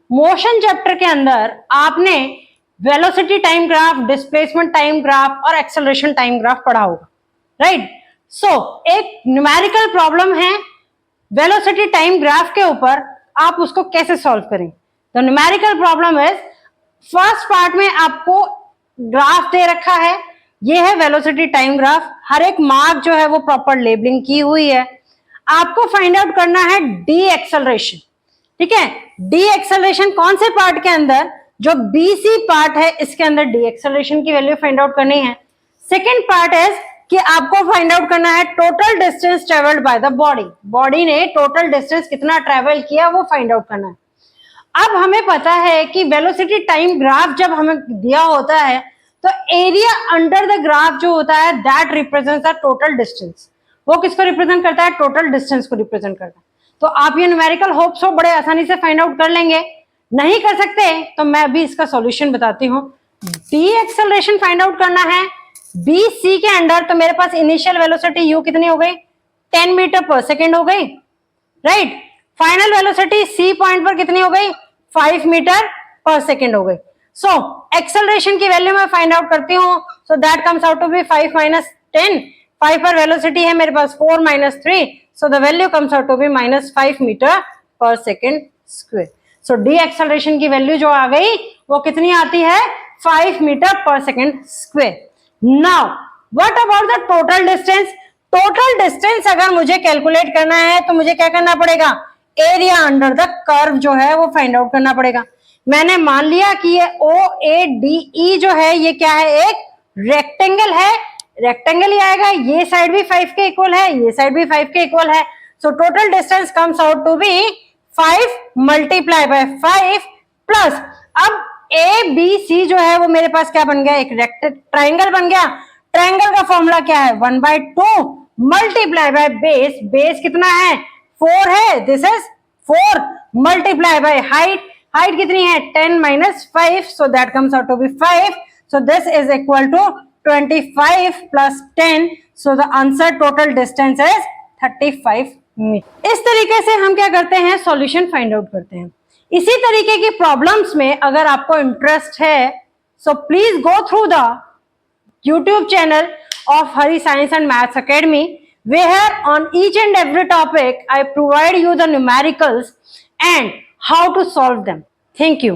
Motion chapter के अंदर आपने velocity time graph, displacement time graph और एक्सेलरेशन टाइम ग्राफ पढ़ा होगा, राइट? सो एक न्यूमेरिकल प्रॉब्लम है वेलोसिटी टाइम ग्राफ के ऊपर, आप उसको कैसे सॉल्व करें? तो numerical problem is, first part में आपको ग्राफ दे रखा है, ये है वेलोसिटी टाइम ग्राफ, हर एक मार्क जो है वो प्रॉपर लेबलिंग की हुई है। आपको फाइंड आउट करना है डी एक्सेलरेशन, ठीक है? डी एक्सेलरेशन कौन से पार्ट के अंदर? जो बीसी पार्ट है इसके अंदर डी एक्सेलरेशन की वैल्यू फाइंड आउट करनी है। सेकेंड पार्ट इज कि आपको फाइंड आउट करना है total distance travelled by the body, body ने टोटल डिस्टेंस कितना ट्रेवल किया वो फाइंड आउट करना है। अब हमें पता है कि वेलोसिटी टाइम ग्राफ जब हमें दिया होता है तो एरिया अंडर द ग्राफ जो होता है that represents the total distance. वो किसको रिप्रेजेंट करता है? टोटल डिस्टेंस को रिप्रेजेंट करता है। तो आप ये न्यूमेरिकल होप्स हो बड़े आसानी से फाइंड आउट कर लेंगे। नहीं कर सकते तो मैं अभी इसका सॉल्यूशन बताती हूँ। डी एक्सेलरेशन फाइंड आउट करना है बी सी के अंडर, तो मेरे पास इनिशियल वेलोसिटी यू कितनी हो गई? 10 मीटर पर सेकेंड हो गई, right? Final velocity C point पर कितनी हो गई? 5 मीटर पर सेकेंड हो गई। सो एक्सेलरेशन की वैल्यू मैं फाइंड आउट करती हूँ, so that comes out to be 5 minus 10। 5 पर वेलोसिटी है मेरे पास 4 minus 3, so the value comes out to be minus 5 meter पर second square. So the acceleration की वैल्यू जो आ गई वो कितनी आती है? 5 मीटर पर second square. Now what about the total distance? Total distance अगर मुझे कैलकुलेट करना है तो मुझे क्या करना पड़ेगा? एरिया अंडर द कर्व जो है वो फाइंड आउट करना पड़ेगा। मैंने मान लिया कि ये ओ ए डी ई जो है ये क्या है? एक रेक्टेंगल है, रेक्टेंगल ही आएगा, ये साइड भी 5 के इक्वल है, ये साइड भी 5 के इक्वल है। So total distance comes out to be 5 multiply by 5 plus, अब ए बी सी जो है वो मेरे पास क्या बन गया? एक ट्राइंगल बन गया। ट्राइंगल का फॉर्मूला क्या है? 1/2 मल्टीप्लाई बाय बेस, बेस कितना है? 4 है, this is 4 multiply by height, height कितनी है? 10 minus 5, so that comes out to be 5, so this is equal to 25 plus 10, so the answer total distance is 35 meter. इस तरीके से हम क्या करते हैं? सॉल्यूशन फाइंड आउट करते हैं। इसी तरीके की प्रॉब्लम्स में अगर आपको इंटरेस्ट है so please go through the YouTube channel of Hari Science and Maths Academy, where on each and every topic I provide you the numericals and how to solve them. Thank you.